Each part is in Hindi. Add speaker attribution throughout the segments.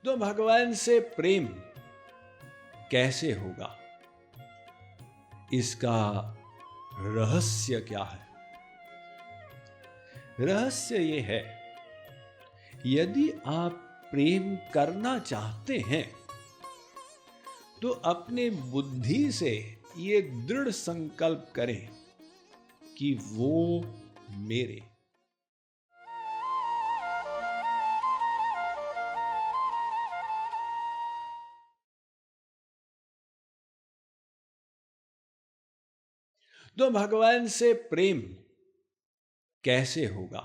Speaker 1: तो भगवान से प्रेम कैसे होगा, इसका रहस्य क्या है? रहस्य ये है, यदि आप प्रेम करना चाहते हैं तो अपने बुद्धि से ये दृढ़ संकल्प करें कि वो मेरे। तो भगवान से प्रेम कैसे होगा,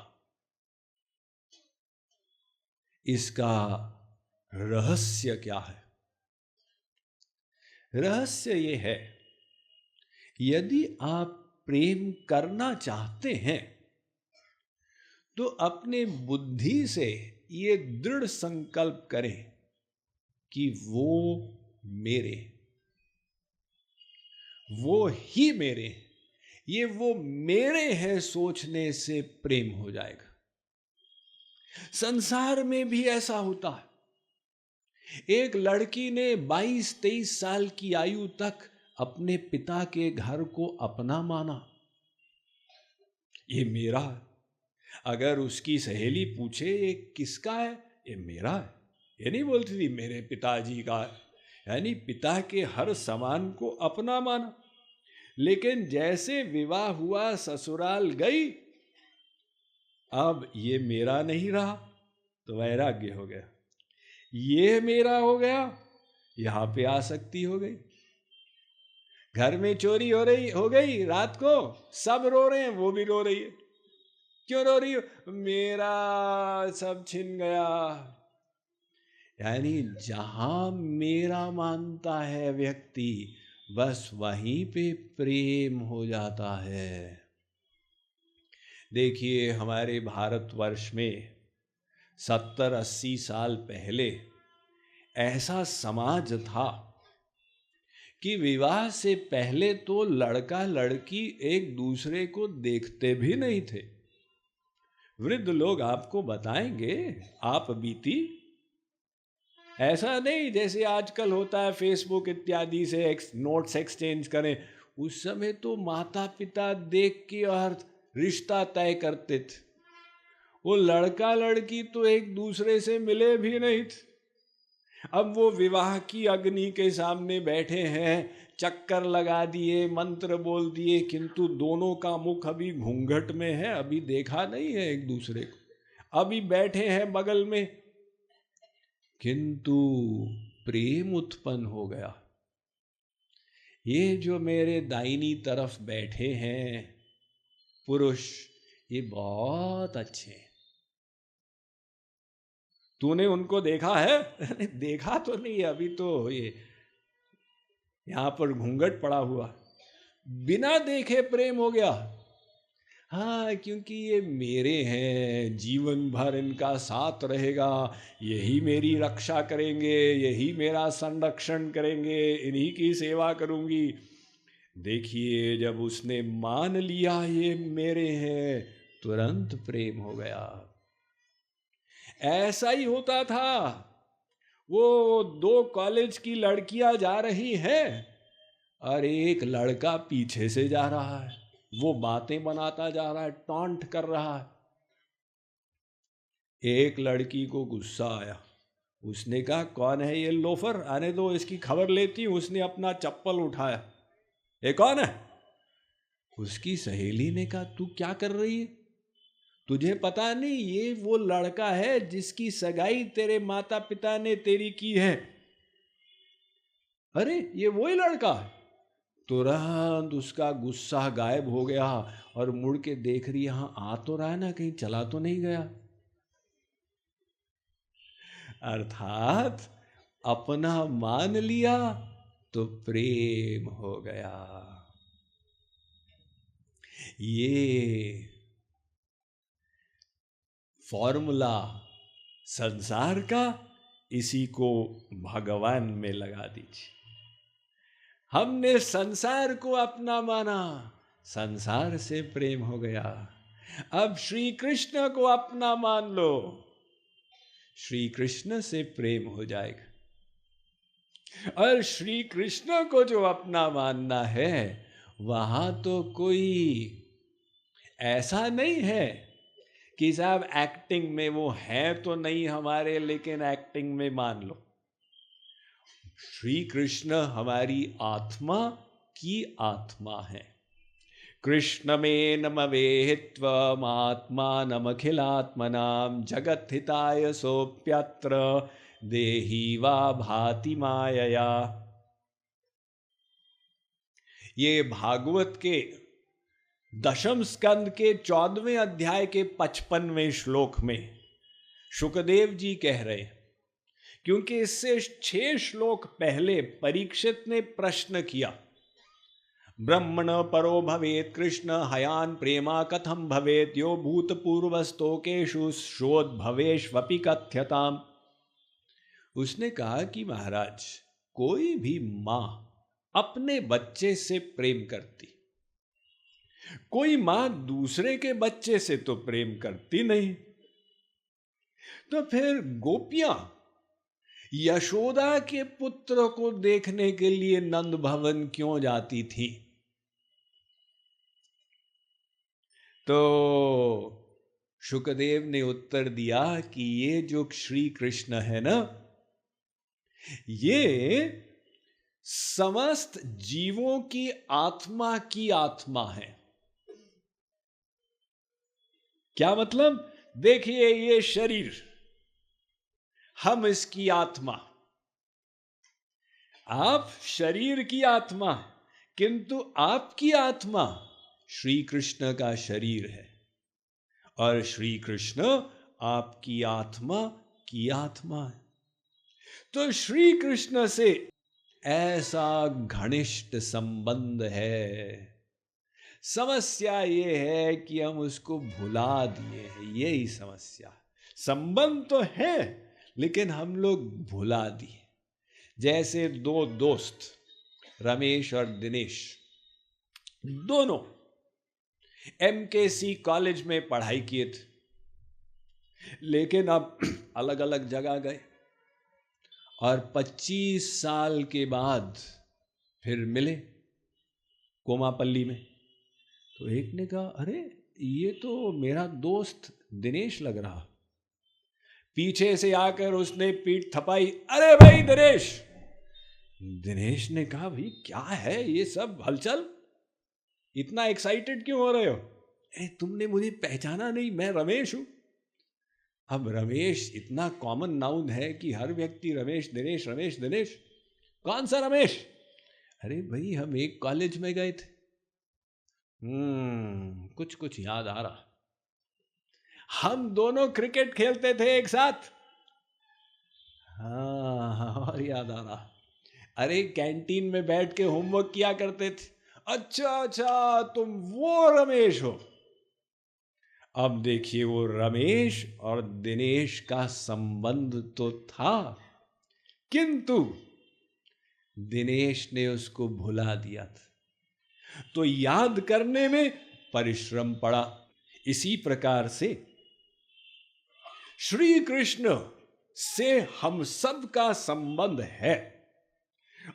Speaker 1: इसका रहस्य क्या है? रहस्य ये है, यदि आप प्रेम करना चाहते हैं तो अपने बुद्धि से ये दृढ़ संकल्प करें कि वो मेरे, वो ही मेरे, ये वो मेरे हैं सोचने से प्रेम हो जाएगा। संसार में भी ऐसा होता है। एक लड़की ने 22-23 साल की आयु तक अपने पिता के घर को अपना माना, ये मेरा है। अगर उसकी सहेली पूछे ये किसका है, ये मेरा है, ये नहीं बोलती थी मेरे पिताजी का है। यानी पिता के हर सामान को अपना माना। लेकिन जैसे विवाह हुआ, ससुराल गई, अब ये मेरा नहीं रहा तो वैराग्य हो गया। ये मेरा हो गया, यहां पे आसक्ति हो गई। घर में चोरी हो गई रात को, सब रो रहे हैं, वो भी रो रही है। क्यों रो रही हो? मेरा सब छिन गया। यानी जहां मेरा मानता है व्यक्ति, बस वहीं पे प्रेम हो जाता है। देखिए, हमारे भारतवर्ष में 70-80 साल पहले ऐसा समाज था कि विवाह से पहले तो लड़का लड़की एक दूसरे को देखते भी नहीं थे। वृद्ध लोग आपको बताएंगे, आप बीती ऐसा नहीं जैसे आजकल होता है फेसबुक इत्यादि से नोट्स एक्सचेंज करें। उस समय तो माता पिता देख के और रिश्ता तय करते थे। वो लड़का लड़की तो एक दूसरे से मिले भी नहीं थे। अब वो विवाह की अग्नि के सामने बैठे हैं, चक्कर लगा दिए, मंत्र बोल दिए, किंतु दोनों का मुख अभी घूंघट में है, अभी देखा नहीं है एक दूसरे को, अभी बैठे हैं बगल में, किंतु प्रेम उत्पन्न हो गया। ये जो मेरे दाहिनी तरफ बैठे हैं पुरुष, ये बहुत अच्छे हैं। तूने उनको देखा है? देखा तो नहीं, अभी तो ये यहां पर घूंघट पड़ा हुआ। बिना देखे प्रेम हो गया। हाँ, क्योंकि ये मेरे हैं, जीवन भर इनका साथ रहेगा, यही मेरी रक्षा करेंगे, यही मेरा संरक्षण करेंगे, इन्हीं की सेवा करूंगी। देखिए, जब उसने मान लिया ये मेरे हैं, तुरंत प्रेम हो गया। ऐसा ही होता था। वो 2 कॉलेज की लड़कियां जा रही हैं और एक लड़का पीछे से जा रहा है, वो बातें बनाता जा रहा है, टॉन्ट कर रहा है। एक लड़की को गुस्सा आया, उसने कहा कौन है ये लोफर, आने दो इसकी खबर लेती हूं। उसने अपना चप्पल उठाया, ये कौन है? उसकी सहेली ने कहा तू क्या कर रही है, तुझे पता नहीं ये वो लड़का है जिसकी सगाई तेरे माता पिता ने तेरी की है। अरे ये वही लड़का है। तुरंत उसका गुस्सा गायब हो गया और मुड़ के देख रही, यहां आ तो रहा है ना, कहीं चला तो नहीं गया। अर्थात अपना मान लिया तो प्रेम हो गया। ये फॉर्मूला संसार का, इसी को भगवान में लगा दीजिए। हमने संसार को अपना माना, संसार से प्रेम हो गया। अब श्री कृष्ण को अपना मान लो, श्री कृष्ण से प्रेम हो जाएगा। और श्री कृष्ण को जो अपना मानना है, वहां तो कोई ऐसा नहीं है कि साहब एक्टिंग में वो है तो नहीं हमारे, लेकिन एक्टिंग में मान लो। श्री कृष्ण हमारी आत्मा की आत्मा है। कृष्ण में नमवेहित्वमात्मानमखिलात्मनां जगद्धिताय सोप्यत्र देही वा भाति मायया। ये भागवत के दशम स्कंद के 14वें अध्याय के 55वें श्लोक में शुकदेव जी कह रहे हैं, क्योंकि इससे 6 श्लोक पहले परीक्षित ने प्रश्न किया, ब्रह्मण परो भवेत कृष्ण हयान प्रेमा कथम भवेत यो भूतपूर्वस्तोकेषु श्रोद्भवेष्वपि कथ्यताम। उसने कहा कि महाराज, कोई भी मां अपने बच्चे से प्रेम करती, कोई मां दूसरे के बच्चे से तो प्रेम करती नहीं। तो फिर गोपियां यशोदा के पुत्र को देखने के लिए नंद भवन क्यों जाती थी? तो शुकदेव ने उत्तर दिया कि ये जो श्री कृष्ण है ना, ये समस्त जीवों की आत्मा है। क्या मतलब? देखिए, ये शरीर, हम इसकी आत्मा, आप शरीर की आत्मा, किंतु आपकी आत्मा श्री कृष्ण का शरीर है, और श्री कृष्ण आपकी आत्मा की आत्मा है। तो श्री कृष्ण से ऐसा घनिष्ठ संबंध है। समस्या ये है कि हम उसको भुला दिए हैं, यही समस्या। संबंध तो है, लेकिन हम लोग भुला दिए। जैसे 2 दोस्त, रमेश और दिनेश, दोनों MKC कॉलेज में पढ़ाई किए थे, लेकिन अब अलग अलग जगह गए, और 25 साल के बाद फिर मिले कोमापल्ली में। तो एक ने कहा, अरे ये तो मेरा दोस्त दिनेश लग रहा। पीछे से आकर उसने पीठ थपाई, अरे भाई दिनेश। दिनेश ने कहा, भाई क्या है ये सब हलचल, इतना एक्साइटेड क्यों हो रहे हो? तुमने मुझे पहचाना नहीं, मैं रमेश हूं। अब रमेश इतना कॉमन नाउन है कि हर व्यक्ति रमेश दिनेश रमेश दिनेश। कौन सा रमेश? अरे भाई, हम एक कॉलेज में गए थे। कुछ कुछ याद आ रहा, हम दोनों क्रिकेट खेलते थे एक साथ। हाँ, और याद आ रहा, अरे कैंटीन में बैठ के होमवर्क किया करते थे। अच्छा, तुम वो रमेश हो। अब देखिए, वो रमेश और दिनेश का संबंध तो था, किंतु दिनेश ने उसको भुला दिया था, तो याद करने में परिश्रम पड़ा। इसी प्रकार से श्री कृष्ण से हम सब का संबंध है,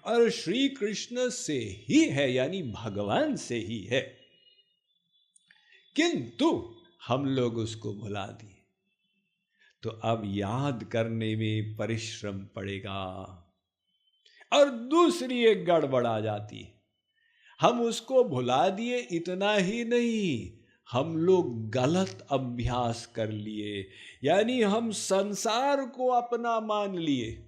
Speaker 1: और श्री कृष्ण से ही है, यानी भगवान से ही है, किंतु हम लोग उसको भुला दिए। तो अब याद करने में परिश्रम पड़ेगा। और दूसरी एक गड़बड़ आ जाती है, हम उसको भुला दिए, इतना ही नहीं, हम लोग गलत अभ्यास कर लिए, यानी हम संसार को अपना मान लिए।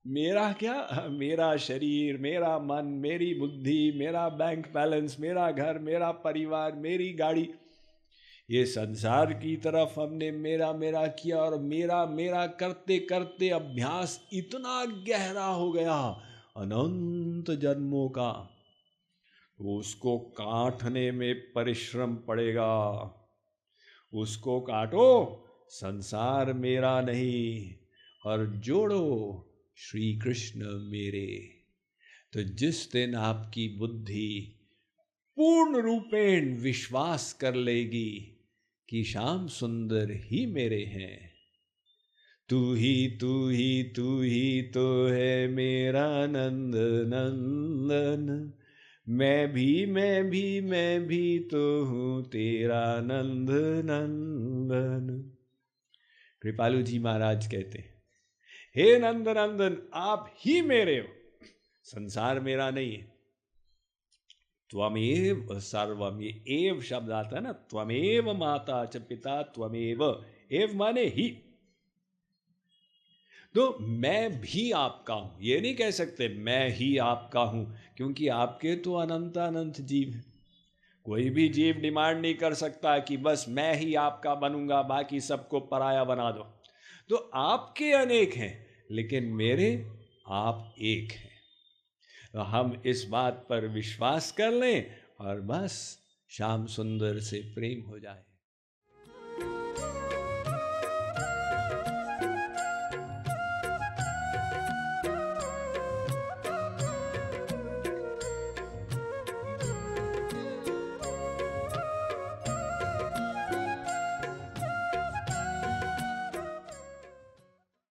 Speaker 1: मेरा क्या, मेरा शरीर, मेरा मन, मेरी बुद्धि, मेरा बैंक बैलेंस, मेरा घर, मेरा परिवार, मेरी गाड़ी, ये संसार की तरफ हमने मेरा मेरा किया, और मेरा मेरा करते करते अभ्यास इतना गहरा हो गया, अनंत जन्मों का। उसको काटने में परिश्रम पड़ेगा। उसको काटो, संसार मेरा नहीं, और जोड़ो श्री कृष्ण मेरे। तो जिस दिन आपकी बुद्धि पूर्ण रूपेण विश्वास कर लेगी कि श्याम सुंदर ही मेरे हैं, तू ही तू ही तू ही तो है मेरा नंद नंदन, मैं भी तो हूँ तेरा नंद नंदन। कृपालु जी महाराज कहते हैं, हे नंद नंदन आप ही मेरे हो, संसार मेरा नहीं है। त्वमेव सर्वम, ये एव शब्द आता है ना, त्वमेव माता च पिता त्वमेव, एव माने ही। तो मैं भी आपका हूं, ये नहीं कह सकते मैं ही आपका हूं, क्योंकि आपके तो अनंत अनंत जीव हैं। कोई भी जीव डिमांड नहीं कर सकता कि बस मैं ही आपका बनूंगा, बाकी सबको पराया बना दो। तो आपके अनेक हैं, लेकिन मेरे आप एक हैं। तो हम इस बात पर विश्वास कर लें और बस श्याम सुंदर से प्रेम हो जाए।